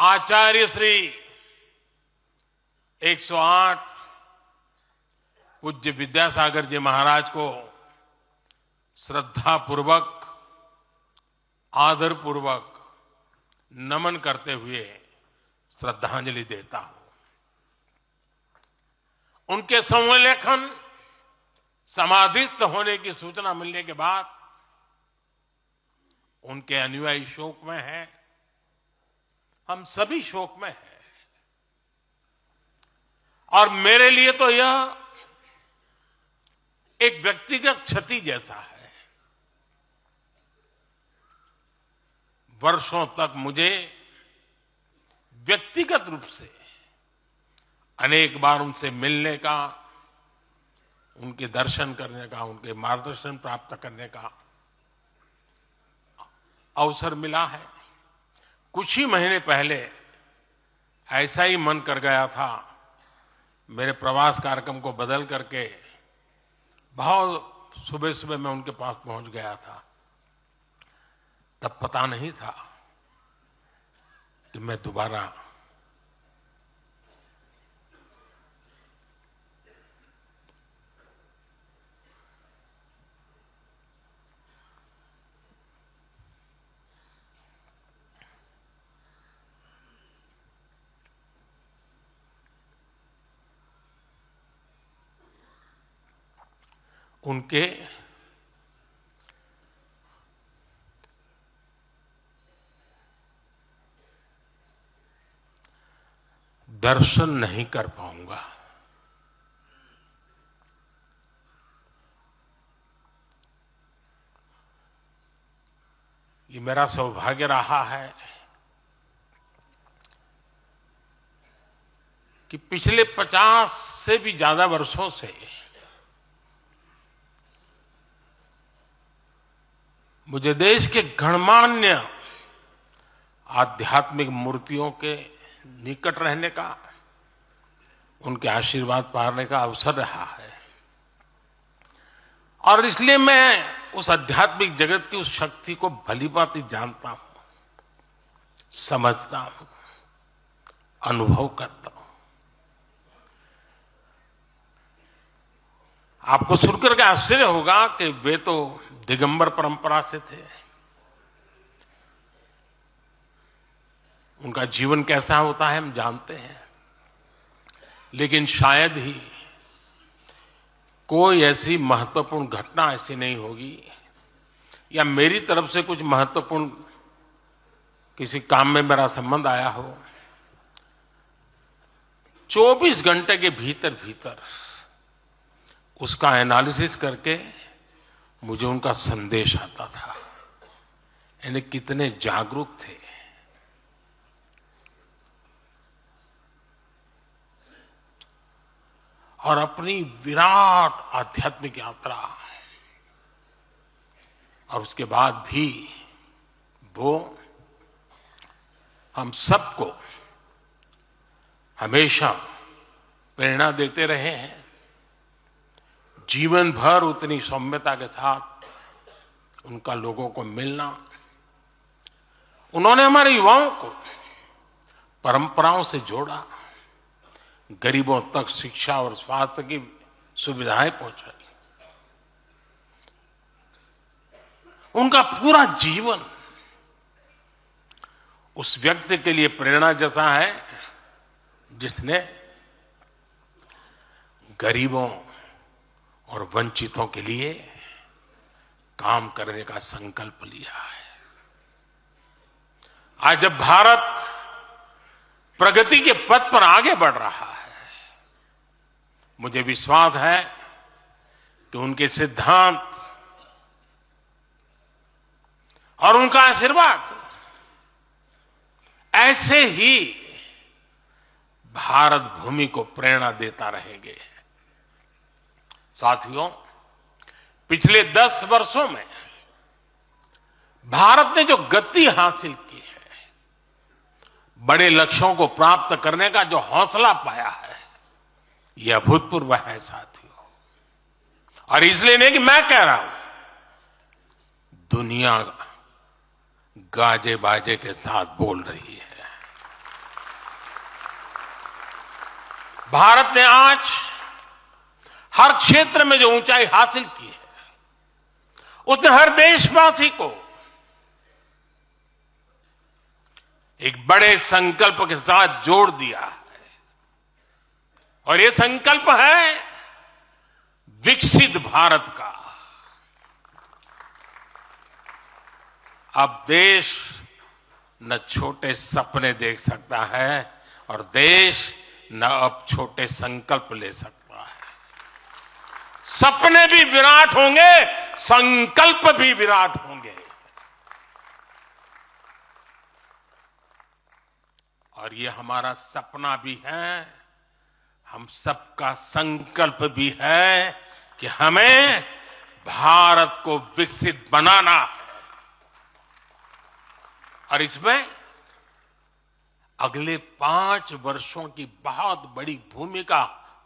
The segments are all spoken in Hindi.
आचार्य श्री 108 पूज्य विद्यासागर जी महाराज को श्रद्धापूर्वक, आदरपूर्वक नमन करते हुए श्रद्धांजलि देता हूं। उनके संलेखन समाधिस्थ होने की सूचना मिलने के बाद उनके अनुयायी शोक में हैं, हम सभी शोक में हैं। और मेरे लिए तो यह एक व्यक्तिगत क्षति जैसा है। वर्षों तक मुझे व्यक्तिगत रूप से अनेक बार उनसे मिलने का, उनके दर्शन करने का, उनके मार्गदर्शन प्राप्त करने का अवसर मिला है। कुछ ही महीने पहले ऐसा ही मन कर गया था, मेरे प्रवास कार्यक्रम को बदल करके बहुत सुबह सुबह मैं उनके पास पहुंच गया था। तब पता नहीं था कि मैं दोबारा उनके दर्शन नहीं कर पाऊंगा। ये मेरा सौभाग्य रहा है कि पिछले 50 से भी ज्यादा वर्षों से मुझे देश के गणमान्य आध्यात्मिक मूर्तियों के निकट रहने का, उनके आशीर्वाद पाने का अवसर रहा है। और इसलिए मैं उस आध्यात्मिक जगत की उस शक्ति को भलीभांति जानता हूं, समझता हूं, अनुभव करता हूं। आपको सुनकर के आश्चर्य होगा कि वे तो दिगंबर परंपरा से थे। उनका जीवन कैसा होता है हम जानते हैं, लेकिन शायद ही कोई ऐसी महत्वपूर्ण घटना ऐसी नहीं होगी या मेरी तरफ से कुछ महत्वपूर्ण किसी काम में मेरा संबंध आया हो, 24 घंटे के भीतर भीतर उसका एनालिसिस करके मुझे उनका संदेश आता था। यानी कितने जागरूक थे। और अपनी विराट आध्यात्मिक यात्रा और उसके बाद भी वो हम सबको हमेशा प्रेरणा देते रहे हैं। जीवन भर उतनी सौम्यता के साथ उनका लोगों को मिलना, उन्होंने हमारे युवाओं को परंपराओं से जोड़ा, गरीबों तक शिक्षा और स्वास्थ्य की सुविधाएं पहुंचाई। उनका पूरा जीवन उस व्यक्ति के लिए प्रेरणा जैसा है जिसने गरीबों और वंचितों के लिए काम करने का संकल्प लिया है। आज जब भारत प्रगति के पथ पर आगे बढ़ रहा है, मुझे विश्वास है कि उनके सिद्धांत और उनका आशीर्वाद ऐसे ही भारत भूमि को प्रेरणा देता रहेंगे। साथियों, पिछले 10 वर्षों में भारत ने जो गति हासिल की है, बड़े लक्ष्यों को प्राप्त करने का जो हौसला पाया है, यह अभूतपूर्व है साथियों। और इसलिए नहीं कि मैं कह रहा हूं, दुनिया गाजे बाजे के साथ बोल रही है। भारत ने आज हर क्षेत्र में जो ऊंचाई हासिल की है, उसने हर देशवासी को एक बड़े संकल्प के साथ जोड़ दिया है। और ये संकल्प है विकसित भारत का। अब देश न छोटे सपने देख सकता है और देश न अब छोटे संकल्प ले सकता है। सपने भी विराट होंगे, संकल्प भी विराट होंगे। और ये हमारा सपना भी है, हम सबका संकल्प भी है कि हमें भारत को विकसित बनाना है। और इसमें अगले 5 वर्षों की बहुत बड़ी भूमिका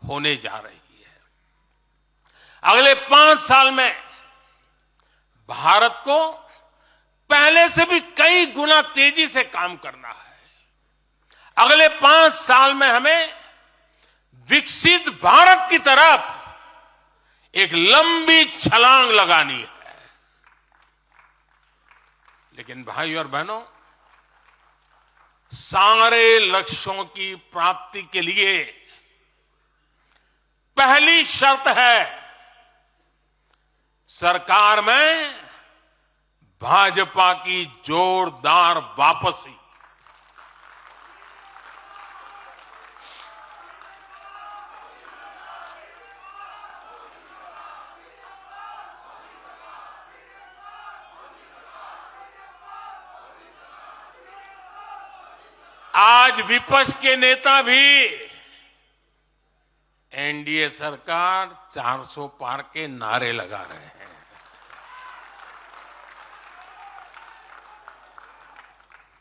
होने जा रही है। अगले 5 साल में भारत को पहले से भी कई गुना तेजी से काम करना है। अगले 5 साल में हमें विकसित भारत की तरफ एक लंबी छलांग लगानी है। लेकिन भाई और बहनों, सारे लक्ष्यों की प्राप्ति के लिए पहली शर्त है सरकार में भाजपा की जोरदार वापसी। आज विपक्ष के नेता भी एनडीए सरकार 400 पार के नारे लगा रहे हैं।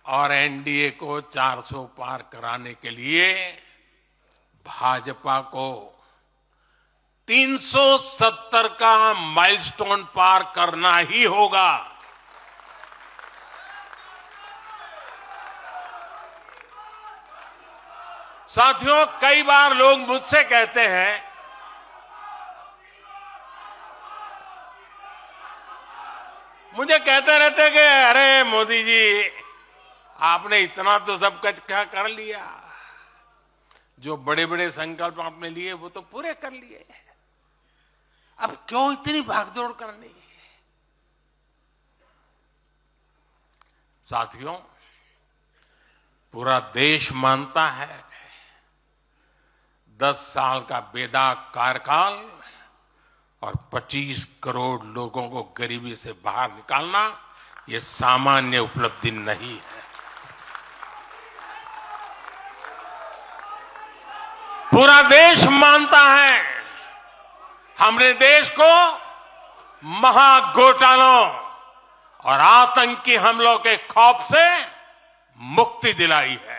और एनडीए को 400 पार कराने के लिए भाजपा को 370 का माइलस्टोन पार करना ही होगा। साथियों, कई बार लोग मुझसे कहते हैं मुझे कहते रहते कि अरे मोदी जी, आपने इतना तो सब कुछ क्या कर लिया, जो बड़े बड़े संकल्प आपने लिए वो तो पूरे कर लिए, अब क्यों इतनी भागदौड़ करनी। साथियों, पूरा देश मानता है 10 साल का बेदाग कार्यकाल और 25 करोड़ लोगों को गरीबी से बाहर निकालना ये सामान्य उपलब्धि नहीं है। पूरा देश मानता है हमने देश को महाघोटालों और आतंकी हमलों के खौफ से मुक्ति दिलाई है।